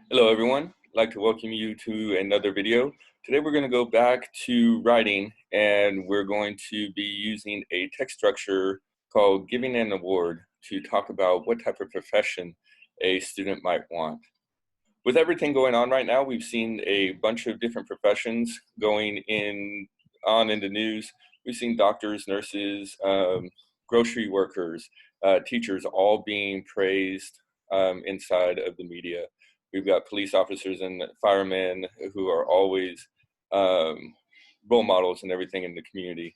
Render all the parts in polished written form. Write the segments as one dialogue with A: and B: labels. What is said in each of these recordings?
A: Hello everyone, I'd like to welcome you to another video. Today we're going to go back to writing and we're going to be using a text structure called Giving an Award to talk about what type of profession a student might want. With everything going on right now, we've seen a bunch of different professions going on in the news. We've seen doctors, nurses, grocery workers, teachers all being praised inside of the media. We've got police officers and firemen who are always role models and everything in the community.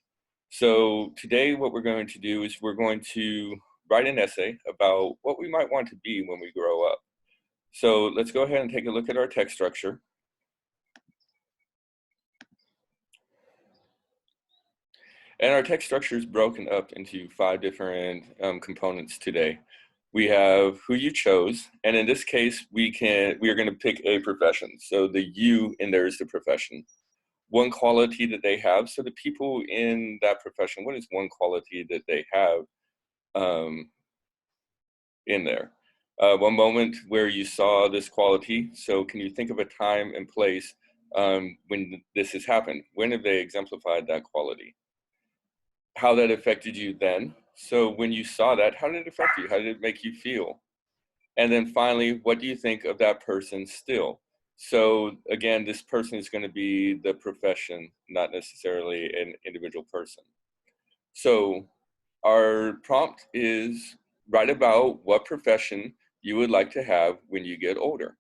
A: So today what we're going to do is we're going to write an essay about what we might want to be when we grow up. So let's go ahead and take a look at our text structure. And our text structure is broken up into 5 different components today. We have who you chose, and in this case, we are going to pick a profession. So the you in there is the profession. One quality that they have. So the people in that profession, what is one quality that they have in there? One moment where you saw this quality. So can you think of a time and place when this has happened? When have they exemplified that quality? How that affected you then. So when you saw that, how did it affect you? How did it make you feel? And then finally, what do you think of that person still? So again, this person is going to be the profession, not necessarily an individual person. So our prompt is write about what profession you would like to have when you get older.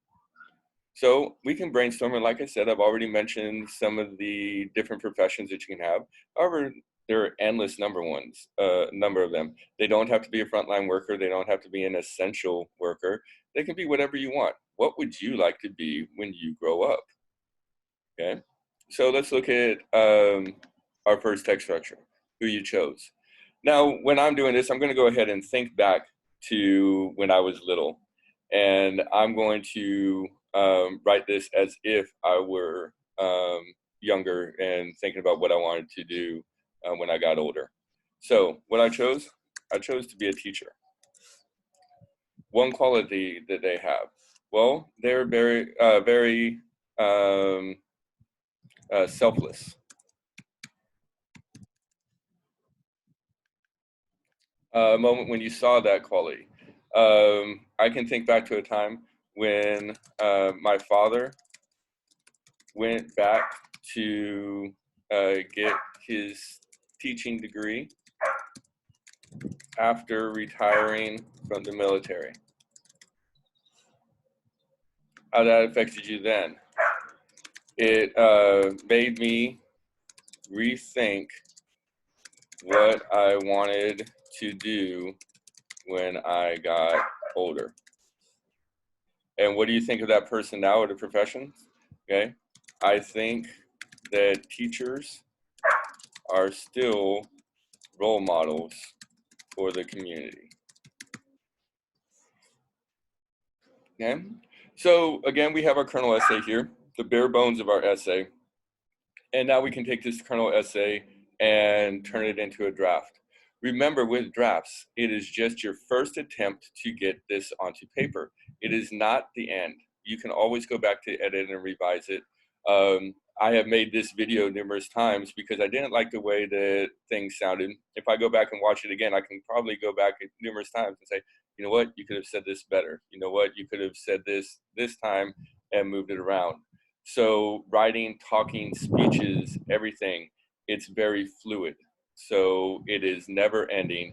A: So we can brainstorm, and like I said, I've already mentioned some of the different professions that you can have. However, there are endless number of them. They don't have to be a frontline worker. They don't have to be an essential worker. They can be whatever you want. What would you like to be when you grow up? Okay, so let's look at our first text structure, who you chose. Now, when I'm doing this, I'm going to go ahead and think back to when I was little, and I'm going to write this as if I were younger and thinking about what I wanted to do when I got older. So what I chose to be a teacher. One quality that they have, well, they're very selfless. A moment when you saw that quality. I can think back to a time when my father went back to get his teaching degree after retiring from the military. How that affected you then? It made me rethink what I wanted to do when I got older. And what do you think of that person now or the profession? Okay, I think that teachers are still role models for the community. Okay, so again, we have our kernel essay here, the bare bones of our essay. And now we can take this kernel essay and turn it into a draft. Remember, with drafts, it is just your first attempt to get this onto paper. It is not the end. You can always go back to edit and revise it. I have made this video numerous times because I didn't like the way that things sounded. If I go back and watch it again, I can probably go back numerous times and say, you know what, you could have said this better. You know what, you could have said this time and moved it around. So writing, talking, speeches, everything, it's very fluid. So it is never ending.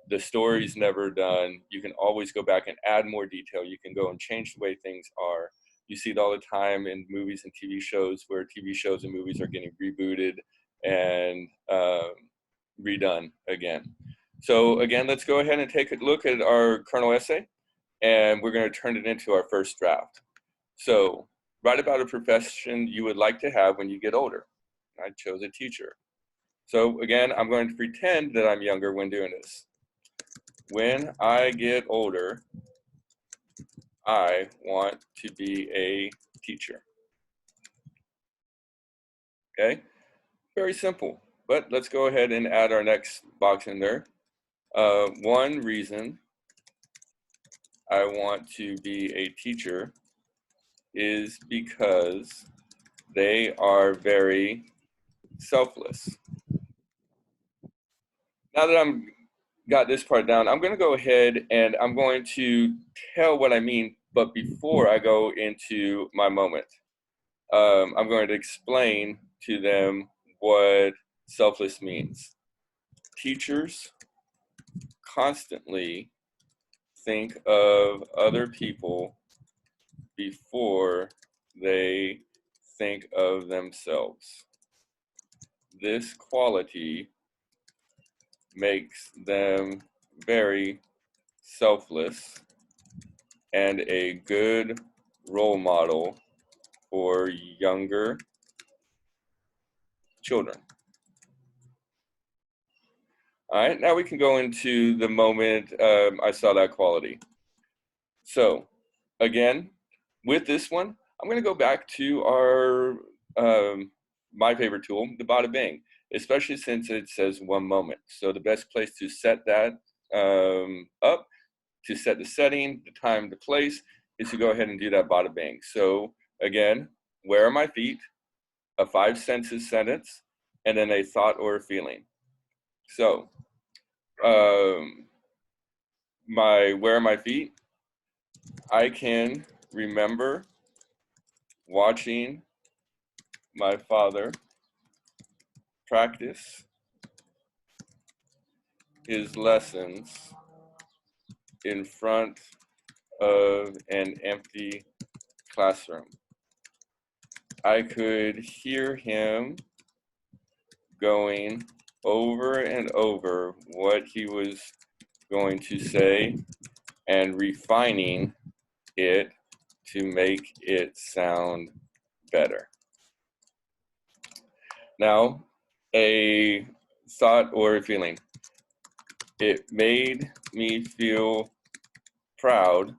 A: The story's never done. You can always go back and add more detail. You can go and change the way things are. You see it all the time in movies and TV shows where TV shows and movies are getting rebooted and redone again. So again, let's go ahead and take a look at our kernel essay, and we're going to turn it into our first draft. So write about a profession you would like to have when you get older. I chose a teacher. So again, I'm going to pretend that I'm younger when doing this. When I get older, I want to be a teacher. Okay, very simple. But let's go ahead and add our next box in there. One reason I want to be a teacher is because they are very selfless. Now that I'm got this part down, I'm going to go ahead and I'm going to tell what I mean, but before I go into my moment, I'm going to explain to them what selfless means. Teachers constantly think of other people before they think of themselves. This quality makes them very selfless and a good role model for younger children. All right, now we can go into the moment I saw that quality. So again, with this one, I'm going to go back to our my favorite tool, the bada bing, especially since it says one moment. So the best place to set that up, to set the setting, the time, the place, is to go ahead and do that bada bing. So again, where are my feet? A 5 senses sentence, and then a thought or a feeling. So where are my feet? I can remember watching my father practice his lessons in front of an empty classroom. I could hear him going over and over what he was going to say and refining it to make it sound better. Now, a thought or a feeling. It made me feel proud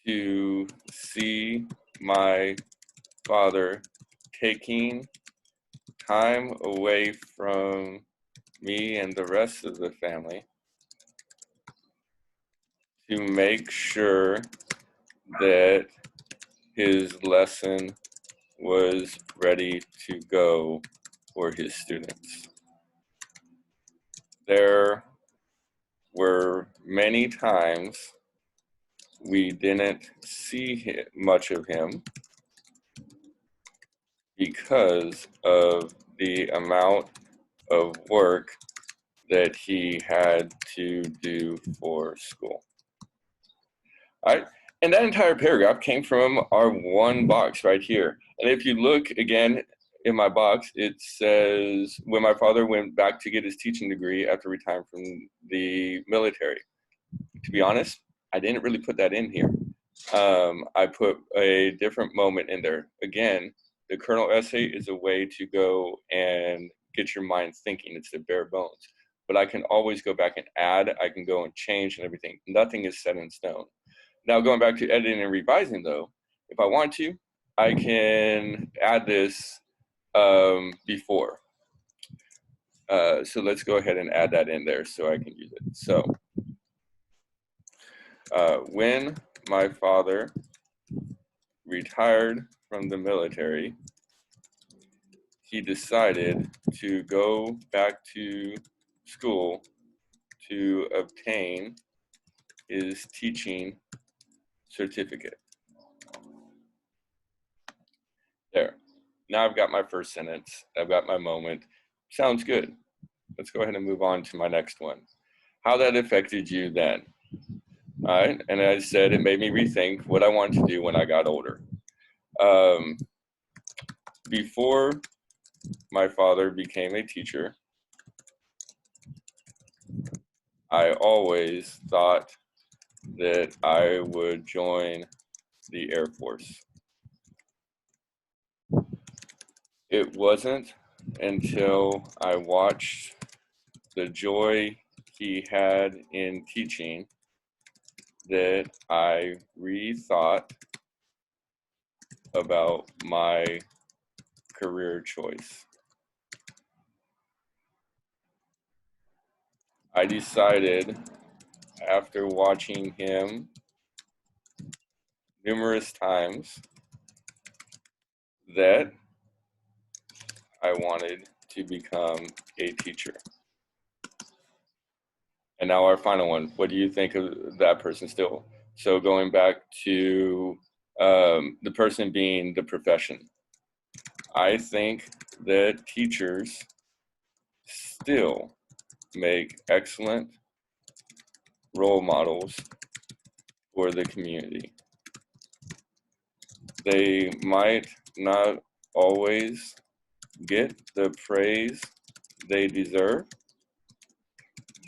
A: to see my father taking time away from me and the rest of the family to make sure that his lesson was ready to go for his students. There were many times we didn't see much of him because of the amount of work that he had to do for school. All right. And that entire paragraph came from our one box right here. And if you look again in my box, it says, when my father went back to get his teaching degree after retiring from the military. To be honest, I didn't really put that in here. I put a different moment in there. Again, the kernel essay is a way to go and get your mind thinking. It's the bare bones. But I can always go back and add. I can go and change and everything. Nothing is set in stone. Now, going back to editing and revising, though, if I want to, I can add this before. So let's go ahead and add that in there so I can use it. So when my father retired from the military, he decided to go back to school to obtain his teaching certificate. There. Now I've got my first sentence. I've got my moment. Sounds good. Let's go ahead and move on to my next one. How that affected you then. All right. And as I said, it made me rethink what I wanted to do when I got older. Before my father became a teacher, I always thought that I would join the Air Force. It wasn't until I watched the joy he had in teaching that I rethought about my career choice. I decided after watching him numerous times that I wanted to become a teacher. And now our final one. What do you think of that person still? So going back to the person being the profession, I think that teachers still make excellent role models for the community. They might not always get the praise they deserve,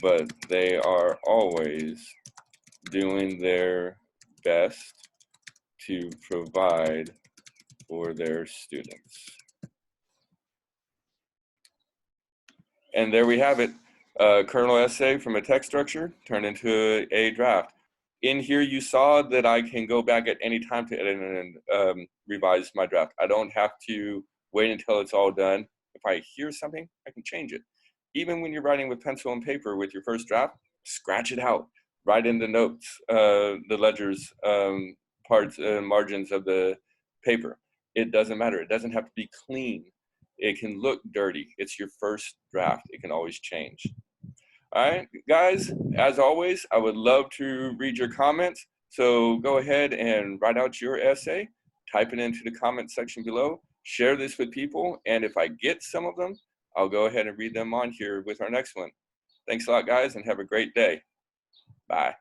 A: but they are always doing their best to provide for their students. And there we have it. Kernel essay from a text structure turned into a draft. In here, you saw that I can go back at any time to edit and revise my draft. I don't have to wait until it's all done. If I hear something, I can change it. Even when you're writing with pencil and paper with your first draft, scratch it out. Write in the notes, the ledgers, parts, margins of the paper. It doesn't matter. It doesn't have to be clean. It can look dirty. It's your first draft. It can always change. All right, guys, as always, I would love to read your comments. So go ahead and write out your essay, type it into the comment section below, share this with people, and if I get some of them, I'll go ahead and read them on here with our next one. Thanks a lot, guys, and have a great day. Bye.